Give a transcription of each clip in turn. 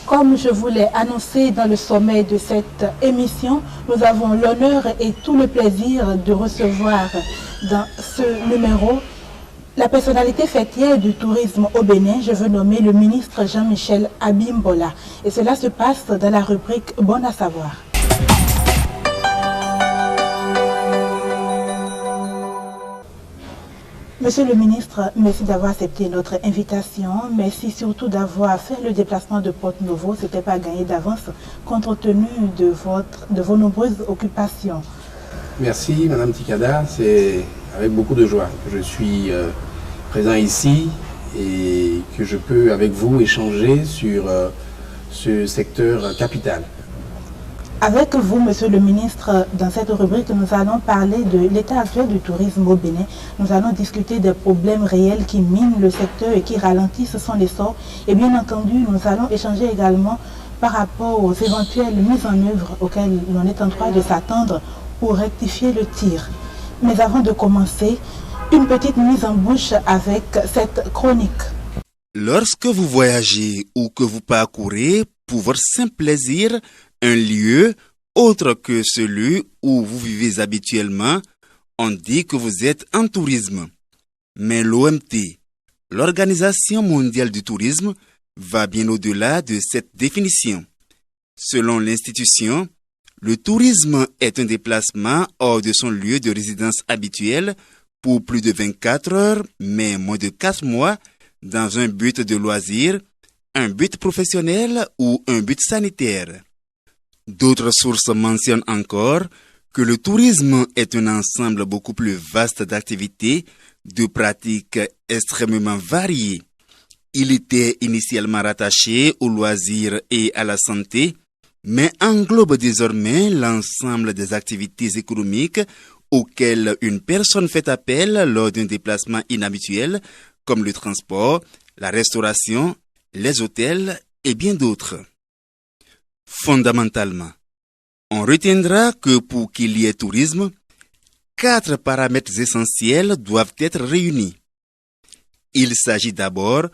Comme je vous l'ai annoncé dans le sommet de cette émission, nous avons l'honneur et tout le plaisir de recevoir dans ce numéro la personnalité fêtière du tourisme au Bénin. Je veux nommer le ministre Jean-Michel Abimbola. Et cela se passe dans la rubrique Bon à savoir. Monsieur le ministre, merci d'avoir accepté notre invitation. Merci surtout d'avoir fait le déplacement de Porto-Novo. Ce n'était pas gagné d'avance, compte tenu de vos nombreuses occupations. Merci, Madame Tikada. C'est avec beaucoup de joie que je suis présent ici et que je peux avec vous échanger sur ce secteur capital. Avec vous, Monsieur le ministre, dans cette rubrique, nous allons parler de l'état actuel du tourisme au Bénin. Nous allons discuter des problèmes réels qui minent le secteur et qui ralentissent son essor. Et bien entendu, nous allons échanger également par rapport aux éventuelles mises en œuvre auxquelles l'on est en droit de s'attendre pour rectifier le tir. Mais avant de commencer, une petite mise en bouche avec cette chronique. Lorsque vous voyagez ou que vous parcourez pour votre simple plaisir, un lieu autre que celui où vous vivez habituellement, on dit que vous êtes en tourisme. Mais l'OMT, l'Organisation mondiale du tourisme, va bien au-delà de cette définition. Selon l'institution, le tourisme est un déplacement hors de son lieu de résidence habituel pour plus de 24 heures, mais moins de 4 mois, dans un but de loisir, un but professionnel ou un but sanitaire. D'autres sources mentionnent encore que le tourisme est un ensemble beaucoup plus vaste d'activités, de pratiques extrêmement variées. Il était initialement rattaché au loisir et à la santé, mais englobe désormais l'ensemble des activités économiques auxquelles une personne fait appel lors d'un déplacement inhabituel, comme le transport, la restauration, les hôtels et bien d'autres. Fondamentalement, on retiendra que pour qu'il y ait tourisme, 4 paramètres essentiels doivent être réunis. Il s'agit d'abord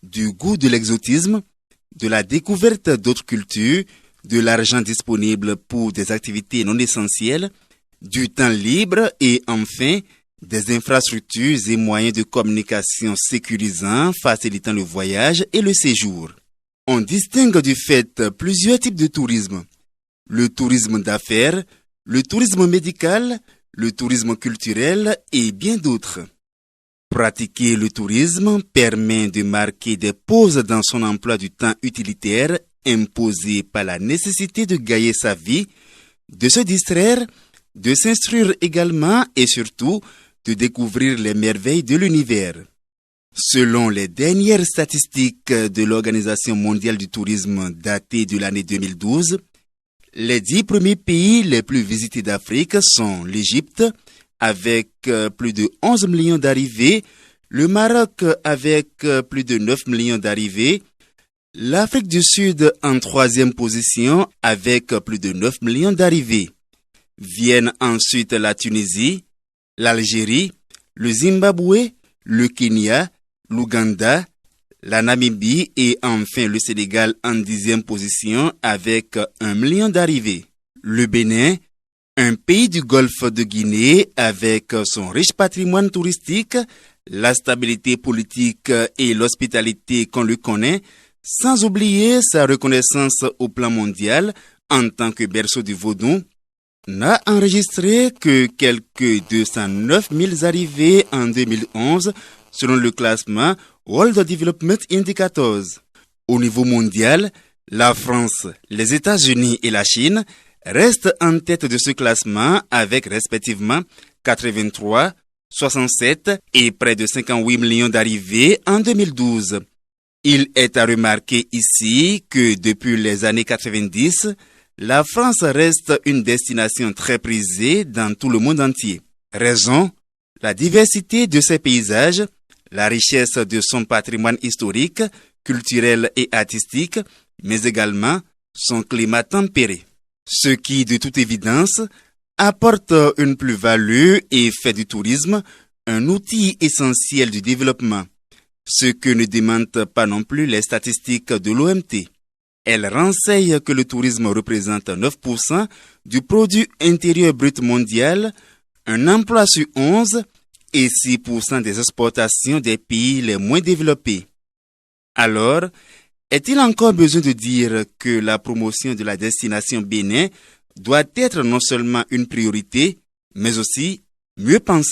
du goût de l'exotisme, de la découverte d'autres cultures, de l'argent disponible pour des activités non essentielles, du temps libre et enfin des infrastructures et moyens de communication sécurisants facilitant le voyage et le séjour. On distingue du fait plusieurs types de tourisme. Le tourisme d'affaires, le tourisme médical, le tourisme culturel et bien d'autres. Pratiquer le tourisme permet de marquer des pauses dans son emploi du temps utilitaire imposé par la nécessité de gagner sa vie, de se distraire, de s'instruire également et surtout de découvrir les merveilles de l'univers. Selon les dernières statistiques de l'Organisation mondiale du tourisme datées de l'année 2012, les 10 premiers pays les plus visités d'Afrique sont l'Égypte, avec plus de 11 millions d'arrivées, le Maroc avec plus de 9 millions d'arrivées, l'Afrique du Sud en 3e position avec plus de 9 millions d'arrivées. Viennent ensuite la Tunisie, l'Algérie, le Zimbabwe, le Kenya, l'Ouganda, la Namibie et enfin le Sénégal en 10e position avec 1 million d'arrivées. Le Bénin, un pays du golfe de Guinée avec son riche patrimoine touristique, la stabilité politique et l'hospitalité qu'on lui connaît, sans oublier sa reconnaissance au plan mondial en tant que berceau du vaudou, n'a enregistré que quelques 209 000 arrivées en 2011 selon le classement World Development Indicators. Au niveau mondial, la France, les États-Unis et la Chine restent en tête de ce classement avec respectivement 83, 67 et près de 58 millions d'arrivées en 2012. Il est à remarquer ici que depuis les années 90, la France reste une destination très prisée dans tout le monde entier. Raison, la diversité de ses paysages, la richesse de son patrimoine historique, culturel et artistique, mais également son climat tempéré. Ce qui, de toute évidence, apporte une plus-value et fait du tourisme un outil essentiel du développement, ce que ne démentent pas non plus les statistiques de l'OMT. Elle renseigne que le tourisme représente 9% du produit intérieur brut mondial, un emploi sur 11 et 6% des exportations des pays les moins développés. Alors, est-il encore besoin de dire que la promotion de la destination Bénin doit être non seulement une priorité, mais aussi mieux pensée?